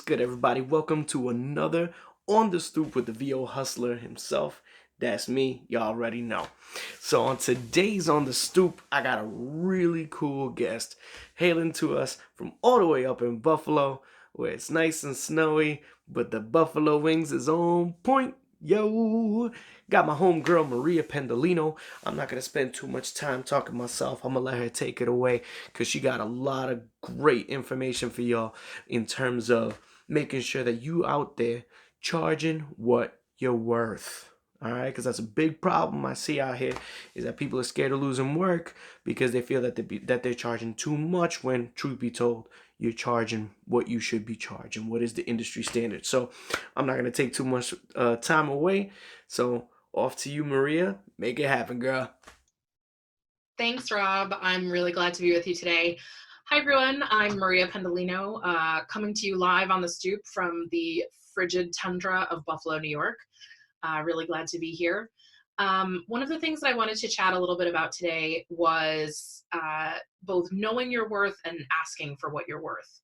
good, everybody? Welcome to another On the Stoop with the VO Hustler himself. That's me, y'all already know. So, on today's On the Stoop, I got a really cool guest hailing to us from all the way up in Buffalo, where it's nice and snowy, but the buffalo wings is on point. Yo, got my homegirl Maria Pendolino. I'm not gonna spend too much time talking myself. I'm gonna let her take it away because she got a lot of great information for y'all in terms of making sure that you out there charging what you're worth. All right, because that's a big problem I see out here is that people are scared of losing work because they feel that they're charging too much when, truth be told, you're charging what you should be charging. What is the industry standard? So I'm not gonna take too much time away. So off to you, Maria. Make it happen, girl. Thanks, Rob. I'm really glad to be with you today. Hi, everyone. I'm Maria Pendolino, coming to you live on the stoop from the frigid tundra of Buffalo, New York. Really glad to be here. One of the things that I wanted to chat a little bit about today was both knowing your worth and asking for what you're worth.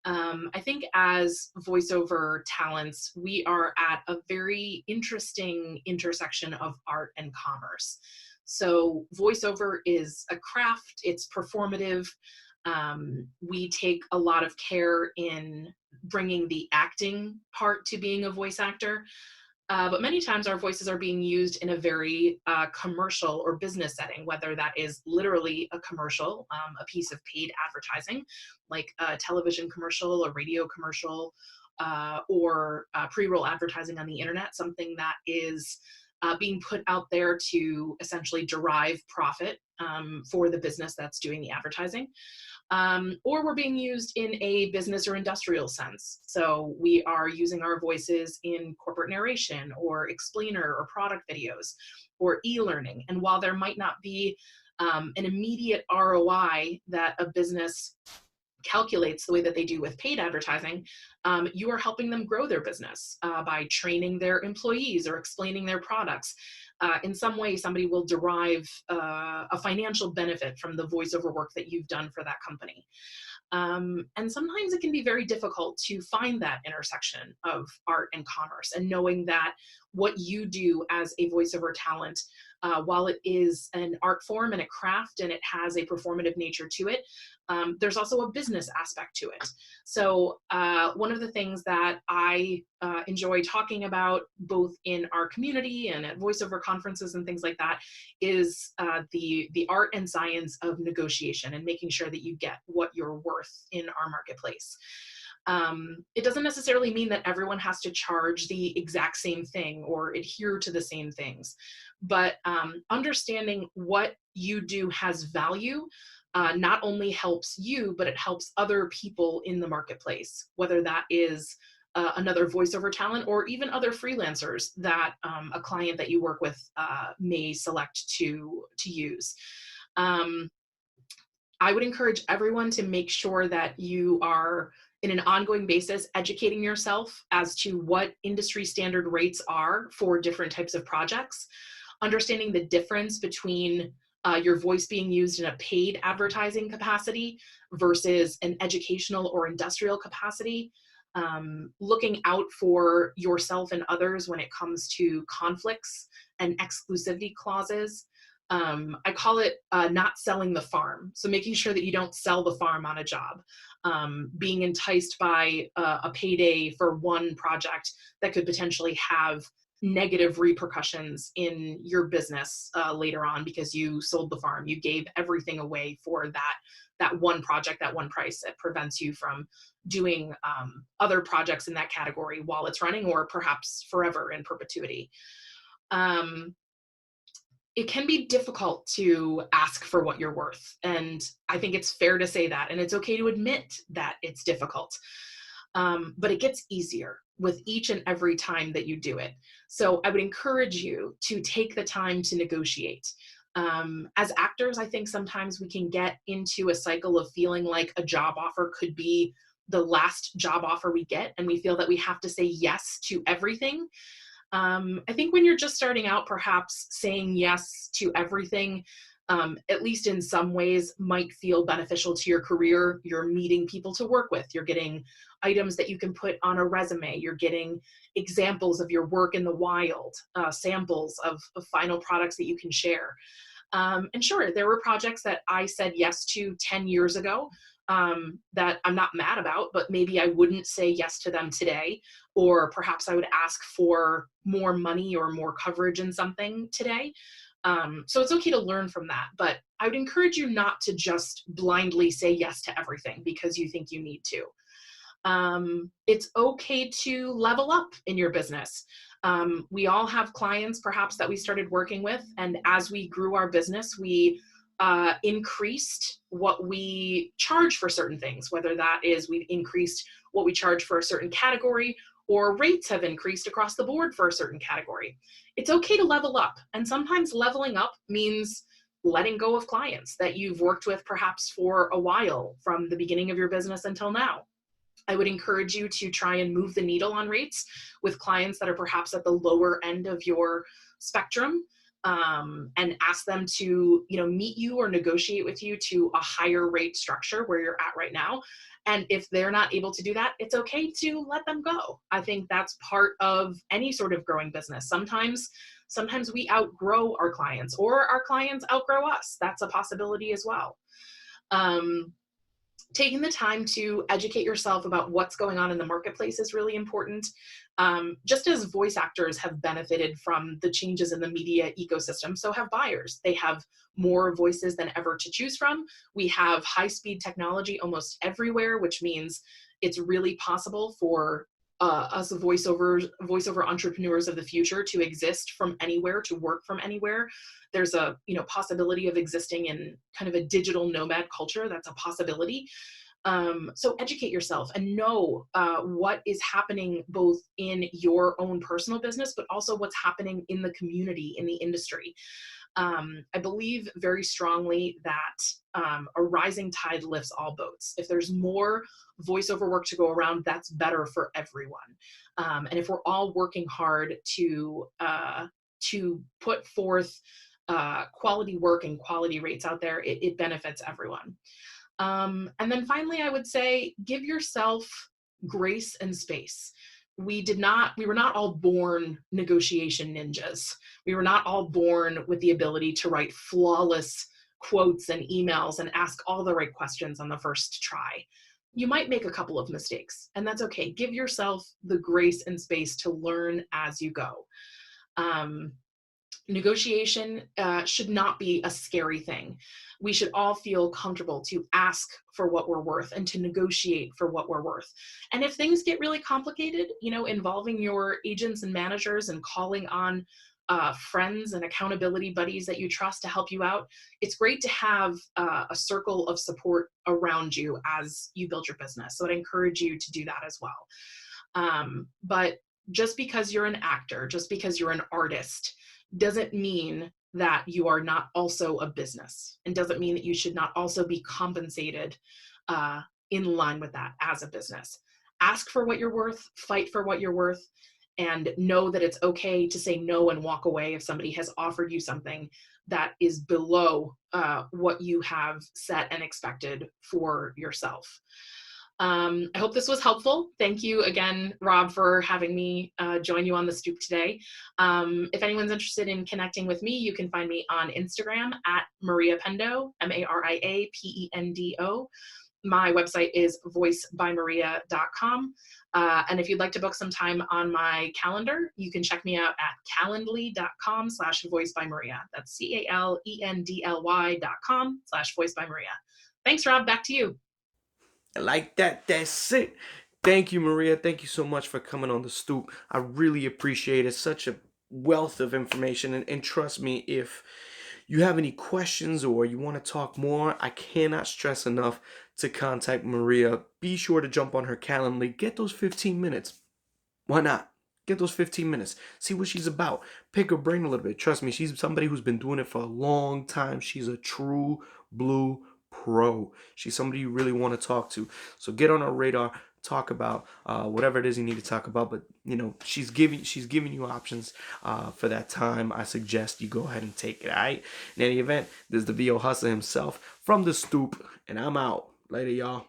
I think as voiceover talents, we are at a very interesting intersection of art and commerce. So voiceover is a craft, it's performative. We take a lot of care in bringing the acting part to being a voice actor. But many times our voices are being used in a very commercial or business setting, whether that is literally a commercial, a piece of paid advertising, like a television commercial, a radio commercial, or pre-roll advertising on the internet, something that is being put out there to essentially derive profit for the business that's doing the advertising. Or we're being used in a business or industrial sense. So we are using our voices in corporate narration or explainer or product videos or e-learning. And while there might not be an immediate ROI that a business calculates the way that they do with paid advertising, you are helping them grow their business by training their employees or explaining their products. In some way, somebody will derive a financial benefit from the voiceover work that you've done for that company. And sometimes it can be very difficult to find that intersection of art and commerce, and knowing that what you do as a voiceover talent, while it is an art form and a craft and it has a performative nature to it, there's also a business aspect to it. So one of the things that I enjoy talking about both in our community and at voiceover conferences and things like that is the art and science of negotiation and making sure that you get what you're worth in our marketplace. It doesn't necessarily mean that everyone has to charge the exact same thing or adhere to the same things, but understanding what you do has value not only helps you, but it helps other people in the marketplace, whether that is another voiceover talent or even other freelancers that a client that you work with may select to use. I would encourage everyone to make sure that you are, in an ongoing basis, educating yourself as to what industry standard rates are for different types of projects, understanding the difference between your voice being used in a paid advertising capacity versus an educational or industrial capacity, looking out for yourself and others when it comes to conflicts and exclusivity clauses. I call it not selling the farm. So making sure that you don't sell the farm on a job. Being enticed by a payday for one project that could potentially have negative repercussions in your business later on because you sold the farm. You gave everything away for that one project, that one price. That prevents you from doing other projects in that category while it's running, or perhaps forever in perpetuity. It can be difficult to ask for what you're worth. And I think it's fair to say that. And it's okay to admit that it's difficult. But it gets easier with each and every time that you do it. So I would encourage you to take the time to negotiate. As actors, I think sometimes we can get into a cycle of feeling like a job offer could be the last job offer we get, and we feel that we have to say yes to everything. I think when you're just starting out, perhaps saying yes to everything at least in some ways, might feel beneficial to your career. You're meeting people to work with, you're getting items that you can put on a resume, you're getting examples of your work in the wild, samples of final products that you can share. And sure, there were projects that I said yes to 10 years ago that I'm not mad about, but maybe I wouldn't say yes to them today. Or perhaps I would ask for more money or more coverage in something today. So it's okay to learn from that. But I would encourage you not to just blindly say yes to everything because you think you need to. It's okay to level up in your business. We all have clients perhaps that we started working with, and as we grew our business, we increased what we charge for certain things, whether that is we've increased what we charge for a certain category or rates have increased across the board for a certain category. It's okay to level up, and sometimes leveling up means letting go of clients that you've worked with perhaps for a while from the beginning of your business until now. I would encourage you to try and move the needle on rates with clients that are perhaps at the lower end of your spectrum, and ask them to, meet you or negotiate with you to a higher rate structure where you're at right now. And if they're not able to do that, it's okay to let them go. I think that's part of any sort of growing business. Sometimes we outgrow our clients or our clients outgrow us. That's a possibility as well. Um, Taking the time to educate yourself about what's going on in the marketplace is really important. Just as voice actors have benefited from the changes in the media ecosystem, so have buyers. They have more voices than ever to choose from. We have high-speed technology almost everywhere, which means it's really possible for us voiceover entrepreneurs of the future to exist from anywhere, to work from anywhere. There's a possibility of existing in kind of a digital nomad culture. That's a possibility. So educate yourself and know what is happening both in your own personal business, but also what's happening in the community, in the industry. I believe very strongly that a rising tide lifts all boats. If there's more voiceover work to go around, that's better for everyone. And if we're all working hard to put forth quality work and quality rates out there, it benefits everyone. And then finally, I would say give yourself grace and space. We were not all born negotiation ninjas. We were not all born with the ability to write flawless quotes and emails and ask all the right questions on the first try. You might make a couple of mistakes, and that's okay. Give yourself the grace and space to learn as you go. Um, Negotiation should not be a scary thing. We should all feel comfortable to ask for what we're worth and to negotiate for what we're worth. And if things get really complicated, involving your agents and managers and calling on friends and accountability buddies that you trust to help you out, it's great to have a circle of support around you as you build your business. So I'd encourage you to do that as well. But just because you're an actor, just because you're an artist, doesn't mean that you are not also a business, and doesn't mean that you should not also be compensated in line with that as a business. Ask for what you're worth, fight for what you're worth, and know that it's okay to say no and walk away if somebody has offered you something that is below what you have set and expected for yourself. I hope this was helpful. Thank you again, Rob, for having me join you on the Stoop today. If anyone's interested in connecting with me, you can find me on Instagram at Maria Pendo, MariaPendo. My website is voicebymaria.com. And if you'd like to book some time on my calendar, you can check me out at calendly.com/voicebymaria. That's CALENDLY.com/voicebymaria. Thanks, Rob. Back to you. Like that, that's it. Thank you, Maria. Thank you so much for coming on the Stoop. I really appreciate it. Such a wealth of information. And trust me, if you have any questions or you want to talk more, I cannot stress enough to contact Maria. Be sure to jump on her Calendly. Get those 15 minutes. Why not? Get those 15 minutes. See what she's about. Pick her brain a little bit. Trust me, she's somebody who's been doing it for a long time. She's a true blue pro. She's somebody you really want to talk to. So get on her radar. talk about whatever it is you need to talk about. But you know, she's giving you options for that time. I suggest you go ahead and take it. All right. In any event, this is the VO Hustler himself from the Stoop, and I'm out. Later, y'all.